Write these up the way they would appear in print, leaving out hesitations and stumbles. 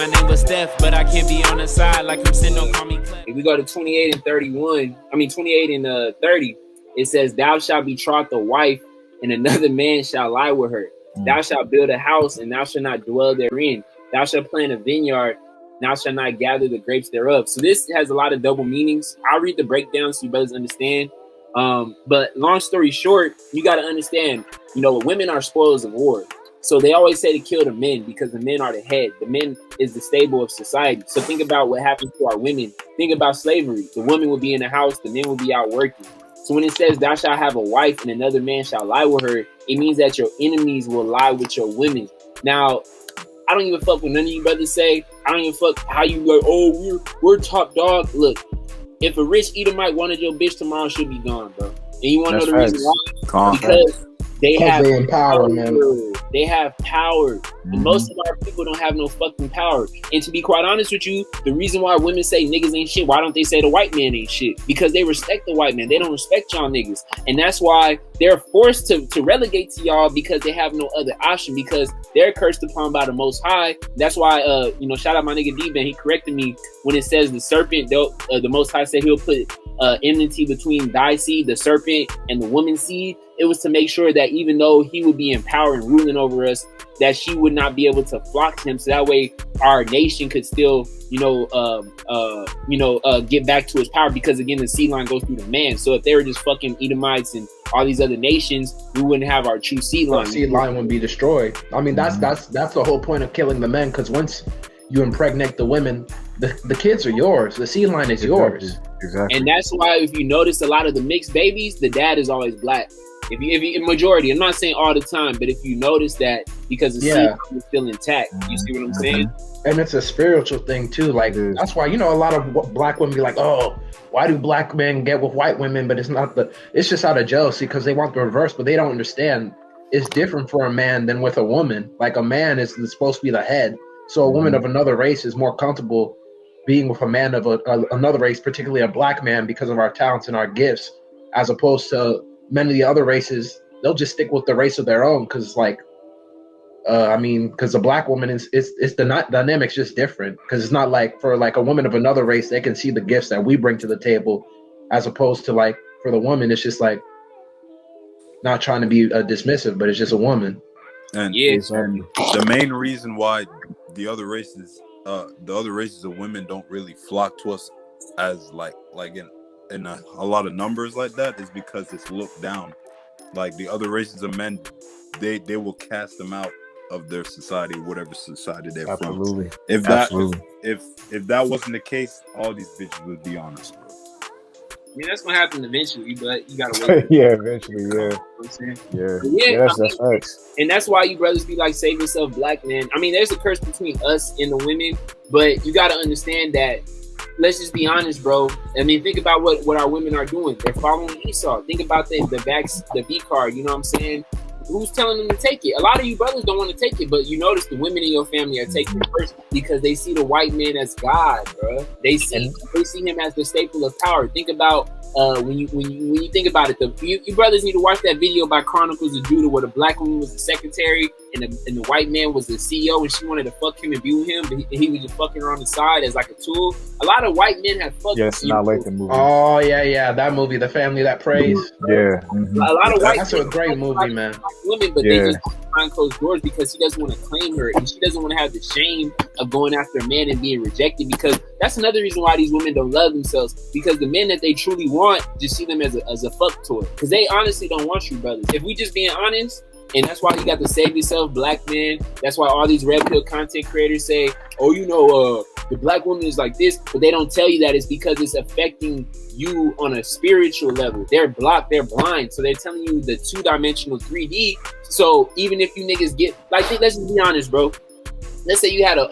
my name was Steph, but I can't be on the side like I'm saying, don't call me Clay. If we go to 28 and 28 and 30, it says, thou shalt betroth a wife, and another man shall lie with her. Thou shalt build a house, and thou shalt not dwell therein. Thou shalt plant a vineyard, and thou shalt not gather the grapes thereof. So this has a lot of double meanings. I'll read the breakdown so you brothers understand. But long story short, you got to understand, women are spoils of war. So they always say to kill the men because the men are the head. The men is the stable of society. So think about what happens to our women. Think about slavery. The woman will be in the house. The men will be out working. So when it says thou shalt have a wife and another man shall lie with her, it means that your enemies will lie with your women. Now, I don't even fuck what none of you brothers say. I don't even fuck how you like, oh, we're top dog. Look, if a rich Edomite wanted your bitch tomorrow, she'll be gone, bro. And you want to know the reason why? Because they have power, man. They have power. And most of our people don't have no fucking power. And to be quite honest with you, the reason why women say niggas ain't shit, why don't they say the white man ain't shit? Because they respect the white man. They don't respect y'all niggas. And that's why they're forced to relegate to y'all, because they have no other option, because they're cursed upon by the Most High. That's why, shout out my nigga Dben. He corrected me when it says the serpent, the Most High said he'll put enmity between thy seed, the serpent, and the woman's seed. It was to make sure that even though he would be in power and ruling over us, that she would not be able to flock to him. So that way our nation could still, get back to its power. Because again, the seed line goes through the man. So if they were just fucking Edomites and all these other nations, we wouldn't have our true seed line. Our seed line would be destroyed. I mean, that's the whole point of killing the men. Because once you impregnate the women, the kids are yours. The seed line is yours. Exactly. And that's why if you notice a lot of the mixed babies, the dad is always black. If you majority, I'm not saying all the time, but if you notice that, because the seed line is still intact, you see what I'm saying? And it's a spiritual thing too. Like that's why a lot of black women be like, oh, why do black men get with white women? But it's just out of jealousy because they want the reverse, but they don't understand it's different for a man than with a woman. Like a man is supposed to be the head, so a woman of another race is more comfortable being with a man of another race, particularly a black man, because of our talents and our gifts, as opposed to many of the other races. They'll just stick with the race of their own because because the black woman it's the dynamic's just different, because it's not like for like a woman of another race, they can see the gifts that we bring to the table, as opposed to like for the woman, it's just like not trying to be dismissive, but it's just a woman. And the main reason why the other races of women don't really flock to us as like in a lot of numbers like that is because it's looked down. Like the other races of men, they will cast them out of their society, whatever society they're Absolutely. from. If that wasn't the case, all these bitches would be on us, bro. I mean, that's gonna happen eventually, but you gotta wait. Eventually, You know what I'm saying? That's facts. And that's why you brothers be like, save yourself, black man. I mean, there's a curse between us and the women, but you gotta understand that. Let's just be honest, bro. I mean, think about what our women are doing. They're following Esau. Think about the V card. You know what I'm saying? Who's telling them to take it? A lot of you brothers don't want to take it, but you notice the women in your family are taking it first because they see the white man as God, bro. They see him as the staple of power. Think about when you think about it, you brothers need to watch that video by Chronicles of Judah where the black woman was the secretary and the white man was the CEO, and she wanted to fuck him and be with him, but he was just fucking her on the side as like a tool. A lot of white men have fucked. Yes, not like the movie. Oh yeah, that movie, The Family That Prays. Yeah, a lot of white. That's a great movie, man. Women, but they just behind closed doors because he doesn't want to claim her, and she doesn't want to have the shame of going after a man and being rejected. Because that's another reason why these women don't love themselves, because the men that they truly want just see them as a fuck toy, because they honestly don't want you, brothers. If we just being honest. And that's why you got to save yourself, black man. That's why all these red pill content creators say, oh, the black woman is like this, but they don't tell you that it's because it's affecting you on a spiritual level. They're blocked, they're blind. So they're telling you the 2-dimensional 3D. So even if you niggas get, like, let's just be honest, bro. Let's say you had a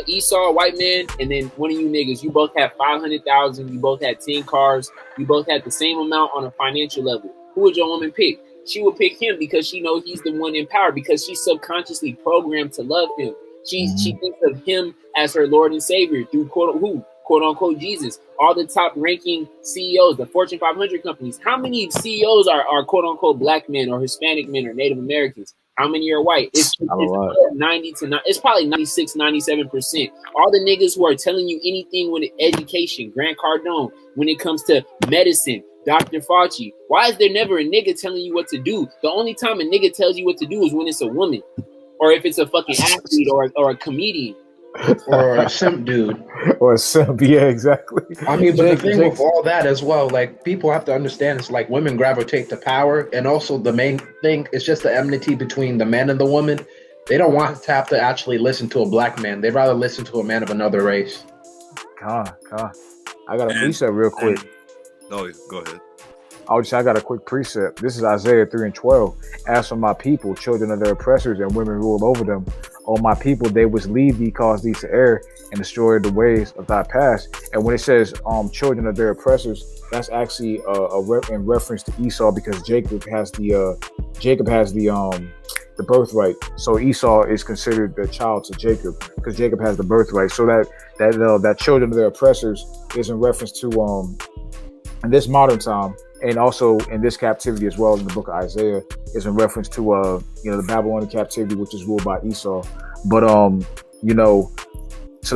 Esau white man, and then one of you niggas, you both had 500,000, you both had 10 cars, you both had the same amount on a financial level. Who would your woman pick? She would pick him because she knows he's the one in power, because she's subconsciously programmed to love him. She thinks of him as her Lord and Savior through quote unquote Jesus. All the top ranking CEOs, the Fortune 500 companies. How many CEOs are quote unquote black men or Hispanic men or Native Americans? How many are white? It's A lot. 90 to 9. It's probably 96, 97%. All the niggas who are telling you anything with education, Grant Cardone, when it comes to medicine, Dr. Fauci. Why is there never a nigga telling you what to do? The only time a nigga tells you what to do is when it's a woman, or if it's a fucking athlete or a comedian. Or a simp dude. Or a simp, yeah, exactly. I mean, but the thing with all that as well, like people have to understand, it's like women gravitate to power, and also the main thing is just the enmity between the man and the woman. They don't want to have to actually listen to a black man. They'd rather listen to a man of another race. God. I got a precept real quick. Oh, go ahead. I got a quick precept. This is Isaiah 3:12. As for my people, children of their oppressors, and women rule over them. O my people, they which lead thee cause thee to err, and destroy the ways of thy past. And when it says children of their oppressors, that's actually in reference to Esau, because Jacob has the birthright. So Esau is considered the child to Jacob because Jacob has the birthright. So that children of their oppressors is in reference to in this modern time, and also in this captivity as well in the book of Isaiah, is in reference to the Babylonian captivity, which is ruled by Esau. But so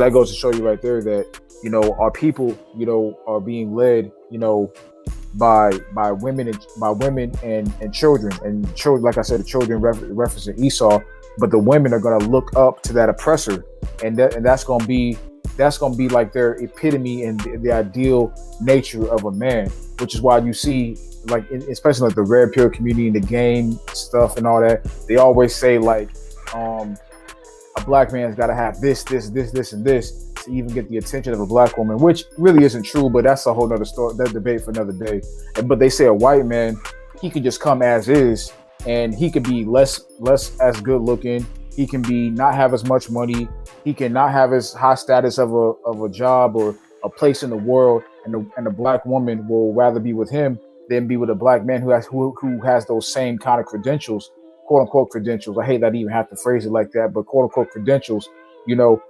that goes to show you right there that our people are being led by women and children, like I said, the children referencing Esau, but the women are going to look up to that oppressor, and that's going to be like their epitome and the ideal nature of a man, which is why you see, like, especially like the red pill community and the game stuff and all that, they always say like a black man's got to have this, and this to even get the attention of a black woman, which really isn't true, but that's a whole nother story, that debate for another day. But they say a white man, he can just come as is, and he can be less as good looking, he can be not have as much money, he can not have as high status of a job or a place in the world, and the black woman will rather be with him than be with a black man who has those same kind of credentials, quote unquote credentials. I hate that I even have to phrase it like that, but quote unquote credentials.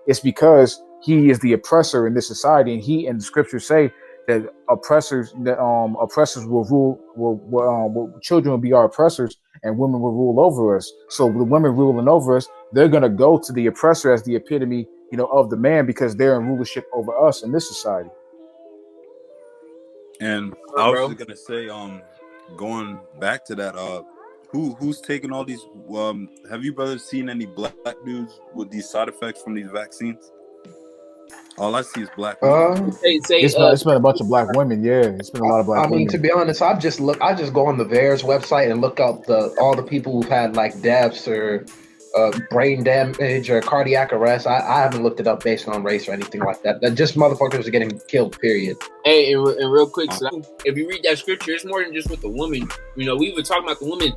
It's because he is the oppressor in this society, and the scriptures say that oppressors will rule. Children will be our oppressors, and women will rule over us. So the women ruling over us, they're gonna go to the oppressor as the epitome, of the man, because they're in rulership over us in this society. And I was just gonna say, going back to that, who's taking all these? Have you brothers seen any black dudes with these side effects from these vaccines? All I see is black. It's been a bunch of black women. Yeah, it's been a lot of black women. I mean, to be honest, I just go on the VAERS website and look up all the people who've had like deaths or brain damage or cardiac arrest. I haven't looked it up based on race or anything like that. That just motherfuckers are getting killed, period. Hey, and real quick, so if you read that scripture, it's more than just with the woman. We were talking about the woman.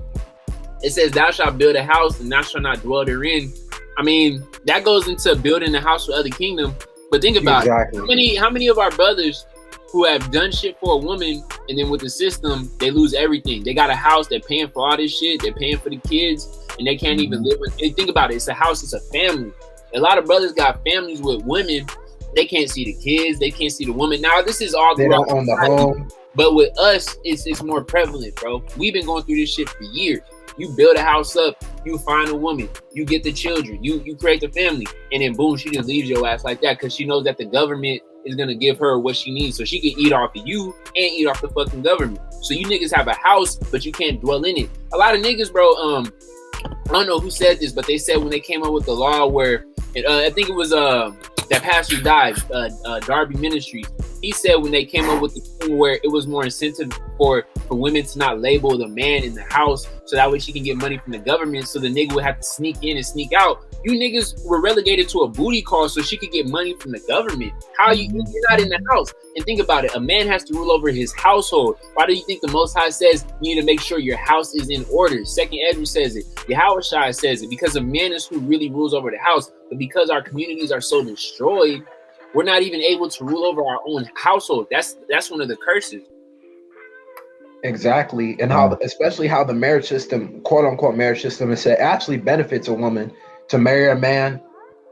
It says, "Thou shalt build a house, and thou shalt not dwell therein." I mean, that goes into building a house for other kingdom. But think about it. How many of our brothers who have done shit for a woman, and then with the system, they lose everything. They got a house, they're paying for all this shit, they're paying for the kids, and they can't even live with it. Think about it, it's a house, it's a family. A lot of brothers got families with women, they can't see the kids, they can't see the woman. Now, this is all they don't own the home. But with us, it's more prevalent, bro. We've been going through this shit for years. You build a house up, you find a woman, you get the children, you create the family, and then boom, she just leaves your ass like that because she knows that the government is gonna give her what she needs, so she can eat off of you and eat off the fucking government. So you niggas have a house, but you can't dwell in it. A lot of niggas, bro. I don't know who said this, but they said when they came up with the law where I think it was that pastor died, Darby Ministries. He said when they came up with the thing where it was more incentive for women to not label the man in the house, so that way she can get money from the government, so the nigga would have to sneak in and sneak out. You niggas were relegated to a booty call so she could get money from the government. How you're not in the house? And think about it, a man has to rule over his household. Why do you think the Most High says you need to make sure your house is in order? Second Ezra says it. Yahushua says it, because a man is who really rules over the house. But because our communities are so destroyed, we're not even able to rule over our own household. That's one of the curses. Exactly. And how, especially how the marriage system, quote unquote marriage system, is said actually benefits a woman to marry a man,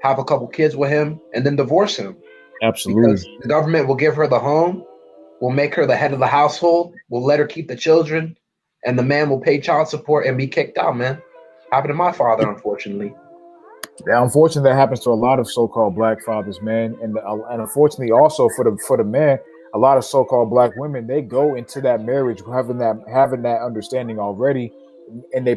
have a couple kids with him, and then divorce him. Absolutely. Because the government will give her the home, will make her the head of the household, will let her keep the children, and the man will pay child support and be kicked out, man. Happened to my father, unfortunately. Yeah, unfortunately, that happens to a lot of so-called black fathers, man, and unfortunately, also for the man, a lot of so-called black women, they go into that marriage having that understanding already, and they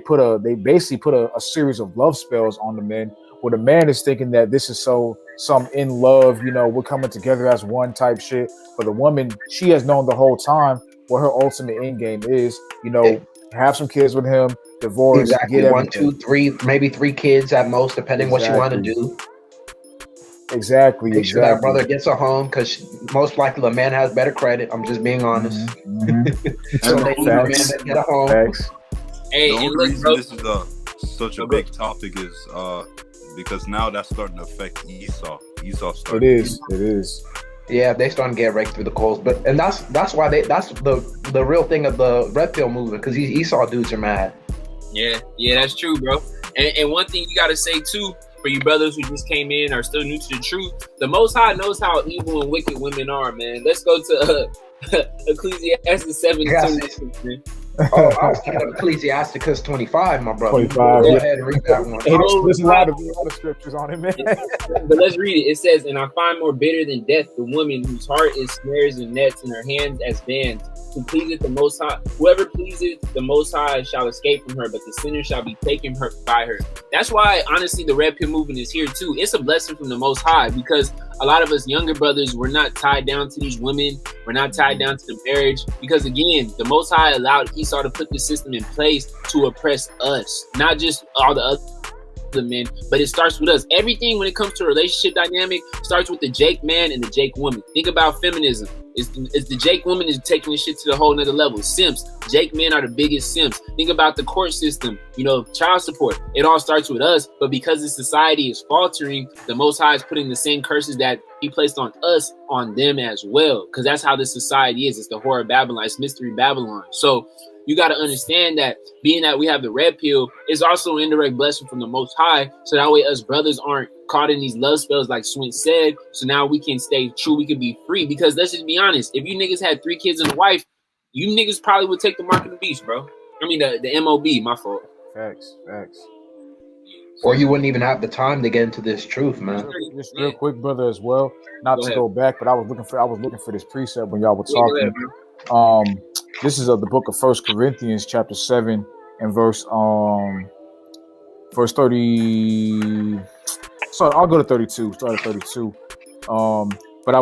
basically put a series of love spells on the men, where the man is thinking that this is some in love, we're coming together as one type shit, but the woman, she has known the whole time what her ultimate end game is, have some kids with him, divorce, Exactly. get One, everything. two, three, maybe 3 kids at most, depending what you want to do. Exactly. Make sure that brother gets a home, because most likely the man has better credit. I'm just being honest. So they need a man to get a home. Facts. Hey, The and only look, reason bro, this is such a big topic is because now that's starting to affect Esau. Esau starting. It is. Yeah, they starting to get raked through the coals, and that's why that's the real thing of the red pill movement, because these Esau dudes are mad. yeah, that's true, bro. And one thing you gotta say too, for you brothers who just came in or still new to the truth, the Most High knows how evil and wicked women are, man. Let's go to Ecclesiastes 7 Yes. 26, man. Oh, I was thinking of Ecclesiasticus 25, my brother. 25, Go yeah. ahead and read that one. Hey, there's a lot of scriptures on it, man. But let's read it. It says, "And I find more bitter than death the woman whose heart is snares and nets, and her hands as bands, who pleaseth the Most High. Whoever pleaseth the Most High shall escape from her, but the sinner shall be taken by her." That's why, honestly, the red pill movement is here too. It's a blessing from the Most High, because a lot of us younger brothers, we're not tied down to these women. We're not tied down to the marriage, because again, the Most High allowed Esau to put this system in place to oppress us, not just all the other men, but it starts with us. Everything when it comes to relationship dynamic starts with the Jake man and the Jake woman. Think about feminism. It's the Jake woman is taking this shit to the whole nother level. Simps. Jake men are the biggest simps. Think about the court system, child support. It all starts with us, but because the society is faltering, the Most High is putting the same curses that he placed on us on them as well, because that's how this society is. It's the horror of Babylon. It's mystery Babylon. So you got to understand that being that we have the red pill is also an indirect blessing from the Most High. So that way us brothers aren't caught in these love spells like Swint said. So now we can stay true. We can be free, because let's just be honest. If you niggas had 3 kids and a wife, you niggas probably would take the mark of the beast, bro. I mean, the MOB, my fault. Facts. Or you wouldn't even have the time to get into this truth, man. Just real quick, brother, as well. Not to go back, but I was looking for this precept when y'all were talking. This is of the book of 1 Corinthians, chapter 7, and verse 30. So I'll go to 32. Start at 32. But I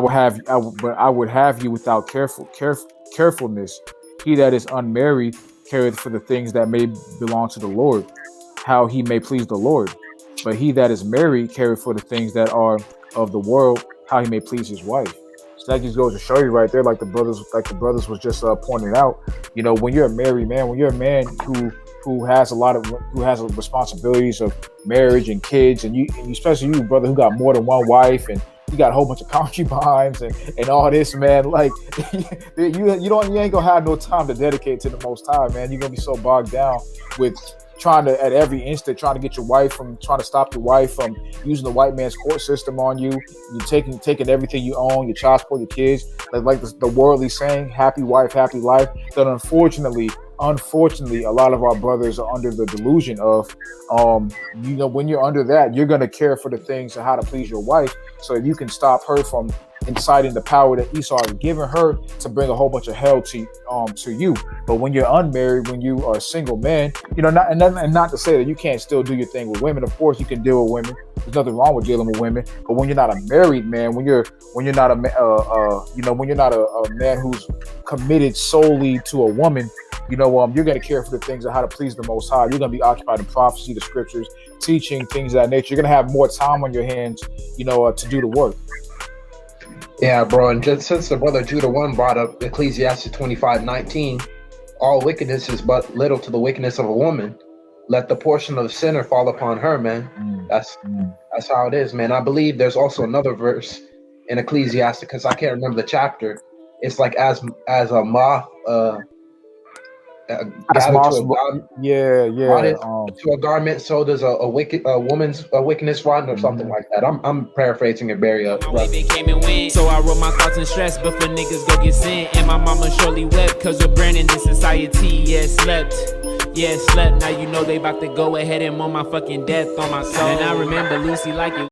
would have you without carefulness. He that is unmarried careth for the things that may belong to the Lord, how he may please the Lord. But he that is married careth for the things that are of the world, how he may please his wife. So that just goes to show you right there, like the brothers was just pointing out. When you're a married man, when you're a man who has responsibilities of marriage and kids, and you especially you, brother, who got more than one wife, and you got a whole bunch of concubines and all this, man. Like you ain't gonna have no time to dedicate to the Most High, man. You're gonna be so bogged down with trying to, at every instant, trying to get your wife from, trying to stop your wife from using the white man's court system on you. You're taking everything you own, your child support, your kids, like the worldly saying, happy wife, happy life. That unfortunately, a lot of our brothers are under the delusion of, when you're under that, you're going to care for the things and how to please your wife, so you can stop her from inciting the power that Esau has given her to bring a whole bunch of hell to you. But when you're unmarried, when you are a single man, not to say that you can't still do your thing with women. Of course, you can deal with women. There's nothing wrong with dealing with women. But when you're not a married man, when you're not a man who's committed solely to a woman, you're going to care for the things of how to please the Most High. You're going to be occupied in prophecy, the scriptures, teaching, things of that nature. You're going to have more time on your hands, to do the work. Yeah, bro. And just since the brother Judah 1 brought up Ecclesiastes 25:19, all wickedness is but little to the wickedness of a woman. Let the portion of the sinner fall upon her, man. That's how it is, man. I believe there's also another verse in Ecclesiastes, because I can't remember the chapter. It's like as a moth gathered to a garment, so does a woman's wickedness rotten, or something like that. I'm paraphrasing it, Barry. So I wrote my thoughts and stress, but for niggas go get sent. And my mama surely wept, cause we're burning in society, yeah, slept. Yeah, slept, now you know they about to go ahead and mow my fucking death on my soul. And I remember Lucy like it.